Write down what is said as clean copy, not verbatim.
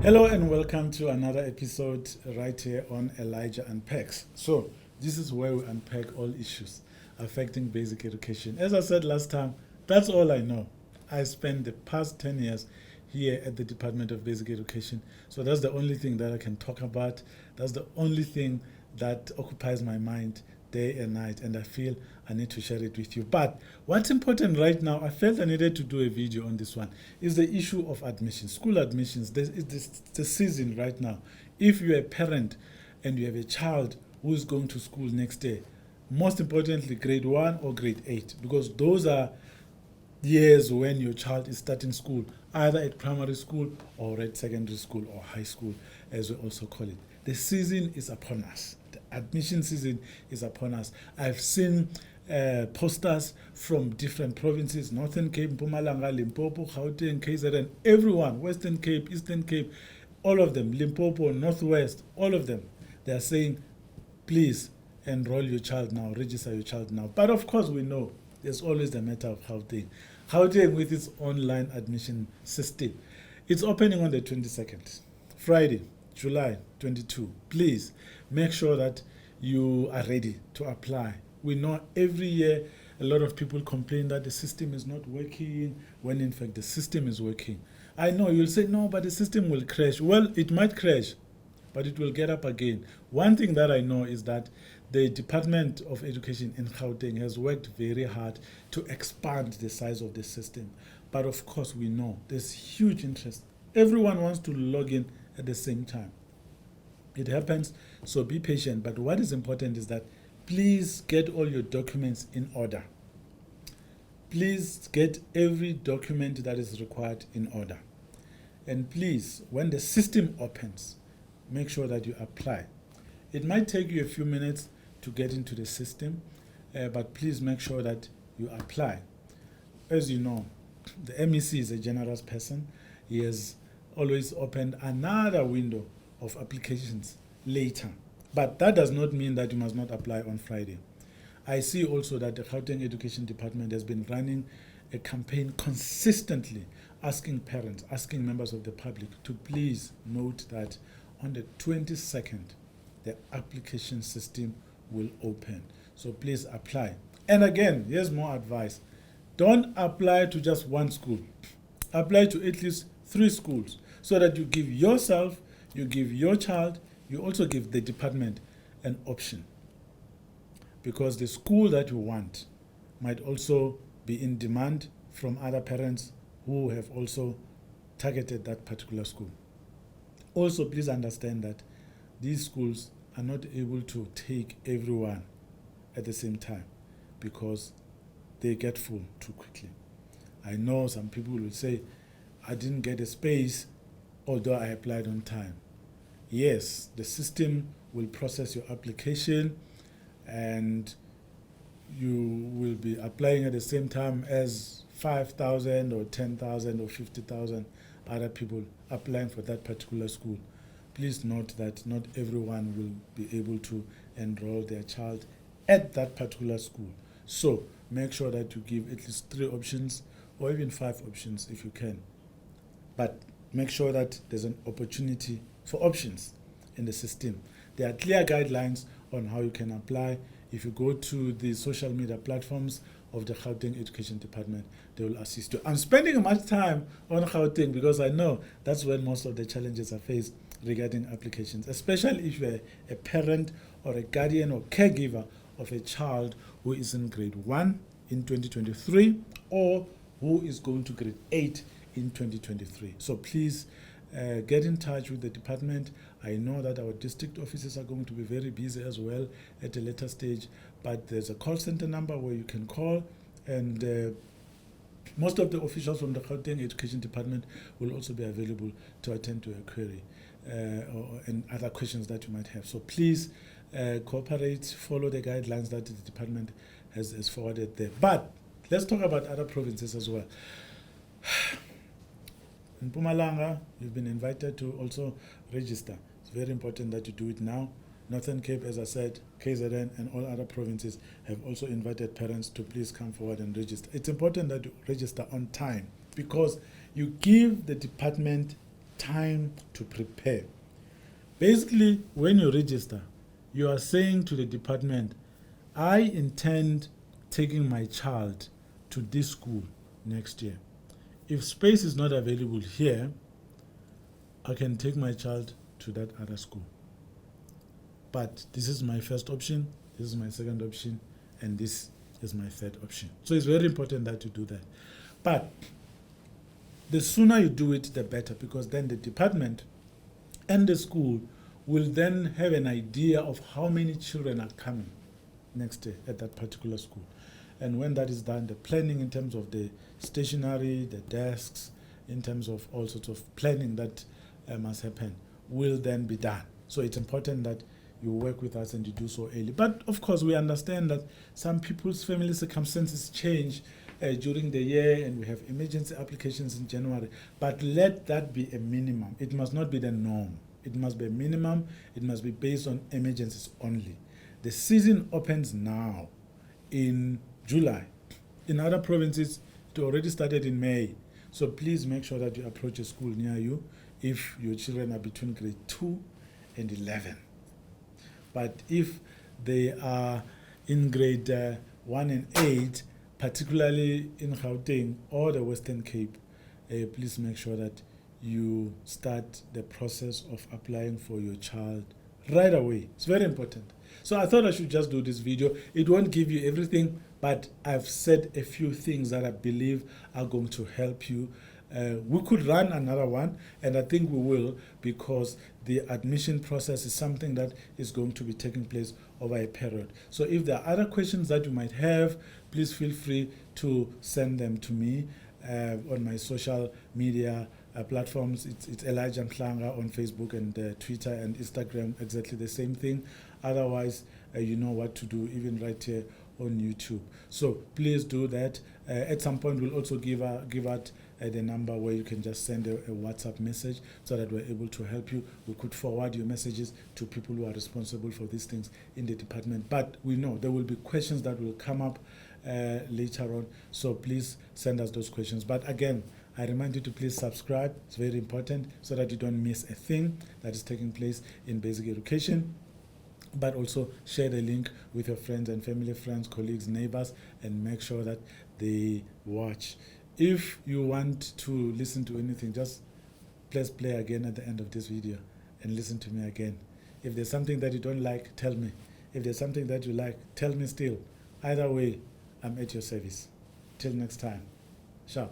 Hello and welcome to another episode right here on Elijah Unpacks. So, this is where we unpack all issues affecting basic education. As I said last time, that's all I know. I spent the past 10 years here at the Department of Basic Education. So, that's the only thing that I can talk about. That's the only thing that occupies my mind day and night, and I feel I need to share it with you. But what's important right now, I felt I needed to do a video on this one, is the issue of admissions, school admissions. It's the season right now. If you're a parent and you have a child who is going to school next day, most importantly, grade 1 or grade 8, because those are years when your child is starting school, either at primary school or at secondary school or high school, as we also call it. The season is upon us. The admission season is upon us. I've seen posters from different provinces, Northern Cape, Mpumalanga, Limpopo, Gauteng, KZN, everyone, Western Cape, Eastern Cape, all of them, Limpopo, Northwest, all of them, they are saying, please enroll your child now, register your child now. But of course we know there's always the matter of Gauteng. Gauteng with its online admission system. It's opening on the 22nd, Friday, July 22. Please make sure that you are ready to apply. We know every year a lot of people complain that the system is not working, when in fact the system is working. I know you'll say, no, but the system will crash. Well, it might crash, but it will get up again. One thing that I know is that the Department of Education in Gauteng has worked very hard to expand the size of the system. But of course, we know there's huge interest. Everyone wants to log in at the same time. It happens, so be patient. But what is important is that please get all your documents in order. Please get every document that is required in order. And please, when the system opens, make sure that you apply. It might take you a few minutes to get into the system, but please make sure that you apply. As you know, the MEC is a generous person. He has always opened another window of applications later. But that does not mean that you must not apply on Friday. I see also that the Gauteng Education Department has been running a campaign consistently asking parents, asking members of the public to please note that on the 22nd, the application system will open. So please apply. And again, here's more advice. Don't apply to just one school. Apply to at least 3 schools so that you give yourself, you give your child, you also give the department an option. Because the school that you want might also be in demand from other parents who have also targeted that particular school. Also, please understand that these schools are not able to take everyone at the same time because they get full too quickly. I know some people will say, I didn't get a space although I applied on time. Yes, the system will process your application and you will be applying at the same time as 5,000 or 10,000 or 50,000 other people applying for that particular school. Please note that not everyone will be able to enroll their child at that particular school. So make sure that you give at least 3 options or even 5 options if you can. But make sure that there's an opportunity for options in the system. There are clear guidelines on how you can apply. If you go to the social media platforms of the Gauteng Education Department, they will assist you. I'm spending much time on Gauteng because I know that's where most of the challenges are faced regarding applications, especially if you're a parent or a guardian or caregiver of a child who is in grade 1 in 2023 or who is going to grade 8 in 2023. So please get in touch with the department. I know that our district offices are going to be very busy as well at a later stage, but there's a call center number where you can call, and most of the officials from the Gauteng Education Department will also be available to attend to a query and other questions that you might have. So please cooperate, follow the guidelines that the department has forwarded there. But let's talk about other provinces as well. In Mpumalanga, you've been invited to also register. It's very important that you do it now. Northern Cape, as I said, KZN and all other provinces have also invited parents to please come forward and register. It's important that you register on time because you give the department time to prepare. Basically, when you register, you are saying to the department, I intend taking my child to this school next year. If space is not available here, I can take my child to that other school. But this is my first option, this is my second option, and this is my third option. So it's very important that you do that. But the sooner you do it, the better, because then the department and the school will then have an idea of how many children are coming next day at that particular school. And when that is done, the planning in terms of the stationery, the desks, in terms of all sorts of planning that must happen, will then be done. So it's important that you work with us and you do so early. But of course, we understand that some people's family circumstances change during the year, and we have emergency applications in January. But let that be a minimum. It must not be the norm. It must be a minimum. It must be based on emergencies only. The season opens now in July. In other provinces, it already started in May. So please make sure that you approach a school near you if your children are between grade 2 and 11. But if they are in grade 1 and 8, particularly in Gauteng or the Western Cape, please make sure that you start the process of applying for your child right away. It's very important. So I thought I should just do this video. It won't give you everything, but I've said a few things that I believe are going to help you. We could run another one, and I think we will, because the admission process is something that is going to be taking place over a period. So if there are other questions that you might have, please feel free to send them to me on my social media platforms. It's Elijah Mhlanga on Facebook and Twitter and Instagram, exactly the same thing. Otherwise, you know what to do, even right here on YouTube. So please do that. At some point, we'll also give out the number where you can just send a WhatsApp message so that we're able to help you. We could forward your messages to people who are responsible for these things in the department. But we know there will be questions that will come up later on. So please send us those questions. But again, I remind you to please subscribe. It's very important so that you don't miss a thing that is taking place in basic education. But also share the link with your friends and family, friends, colleagues, neighbors, and make sure that they watch. If you want to listen to anything, just press play again at the end of this video and listen to me again. If there's something that you don't like, tell me. If there's something that you like, tell me still. Either way, I'm at your service. Till next time. Sharp.